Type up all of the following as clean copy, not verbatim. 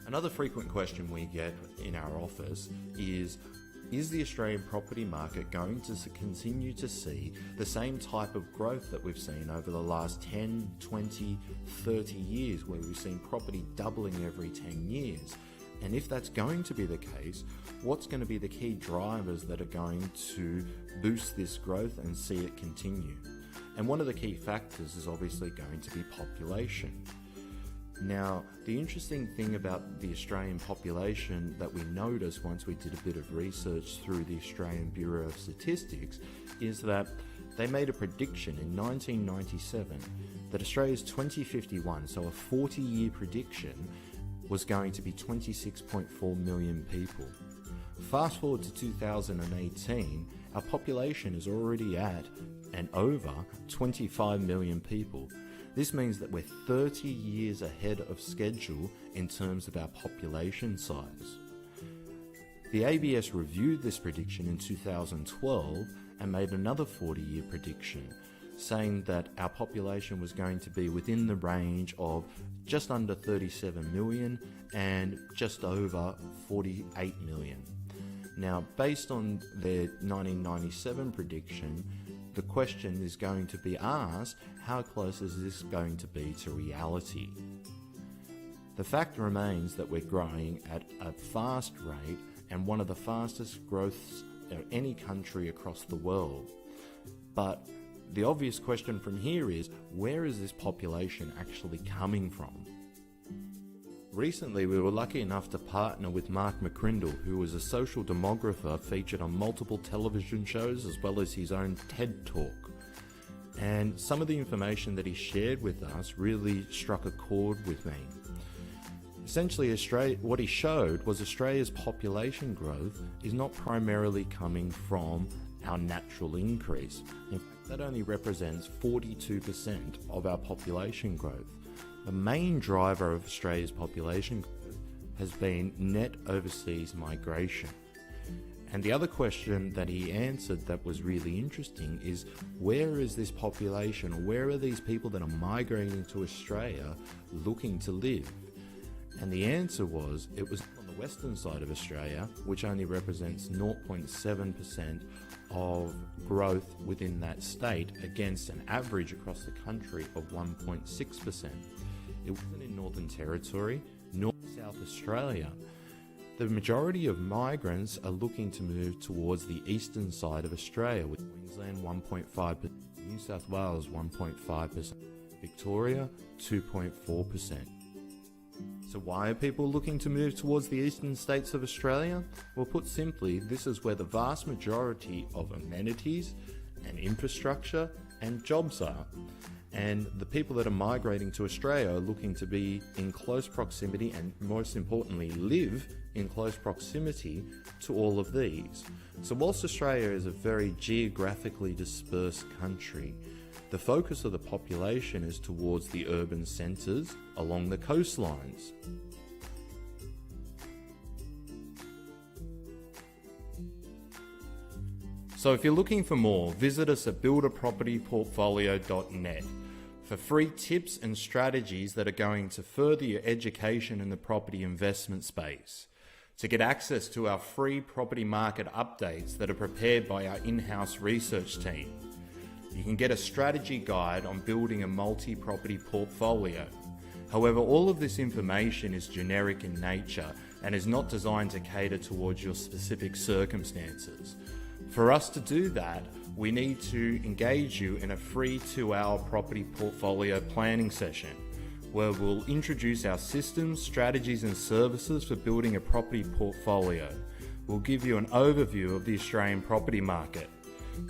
Another frequent question we get in our office is the Australian property market going to continue to see the same type of growth that we've seen over the last 10, 20, 30 years, where we've seen property doubling every 10 years? And if that's going to be the case, what's going to be the key drivers that are going to boost this growth and see it continue? And one of the key factors is obviously going to be population. Now, the interesting thing about the Australian population that we noticed once we did a bit of research through the Australian Bureau of Statistics is that they made a prediction in 1997 that Australia's 2051, so a 40-year prediction, was going to be 26.4 million people. Fast forward to 2018, our population is already at and over 25 million people. This means that we're 30 years ahead of schedule in terms of our population size. The ABS reviewed this prediction in 2012 and made another 40-year prediction, saying that our population was going to be within the range of just under 37 million and just over 48 million. Now, based on their 1997 prediction, the question is going to be asked, how close is this going to be to reality? The fact remains that we're growing at a fast rate and one of the fastest growths of any country across the world. But the obvious question from here is, where is this population actually coming from? Recently, we were lucky enough to partner with Mark McCrindle, who is a social demographer featured on multiple television shows as well as his own TED Talk. And some of the information that he shared with us really struck a chord with me. Essentially, what he showed was Australia's population growth is not primarily coming from our natural increase. In fact, that only represents 42% of our population growth. The main driver of Australia's population growth has been net overseas migration. And the other question that he answered that was really interesting is, where is this population, where are these people that are migrating to Australia looking to live? And the answer was, it was on the western side of Australia, which only represents 0.7% of growth within that state against an average across the country of 1.6%. It wasn't in Northern Territory, nor South Australia. The majority of migrants are looking to move towards the eastern side of Australia, with Queensland 1.5%, New South Wales 1.5%, Victoria 2.4%. So why are people looking to move towards the eastern states of Australia? Well, put simply, this is where the vast majority of amenities and infrastructure and jobs are. And the people that are migrating to Australia are looking to be in close proximity and, most importantly, live in close proximity to all of these. So whilst Australia is a very geographically dispersed country, the focus of the population is towards the urban centres along the coastlines. So if you're looking for more, visit us at builderpropertyportfolio.net for free tips and strategies that are going to further your education in the property investment space. To get access to our free property market updates that are prepared by our in-house research team. You can get a strategy guide on building a multi-property portfolio. However, all of this information is generic in nature and is not designed to cater towards your specific circumstances. For us to do that, we need to engage you in a free 2-hour property portfolio planning session, where we'll introduce our systems, strategies and services for building a property portfolio. We'll give you an overview of the Australian property market.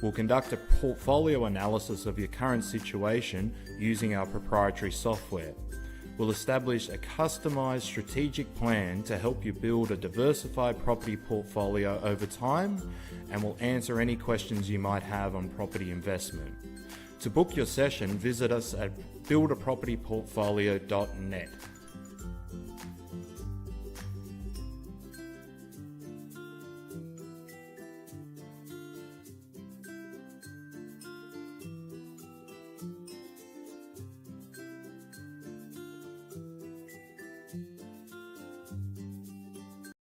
We'll conduct a portfolio analysis of your current situation using our proprietary software. We'll establish a customised strategic plan to help you build a diversified property portfolio over time, and we'll answer any questions you might have on property investment. To book your session, visit us at builderpropertyportfolio.net.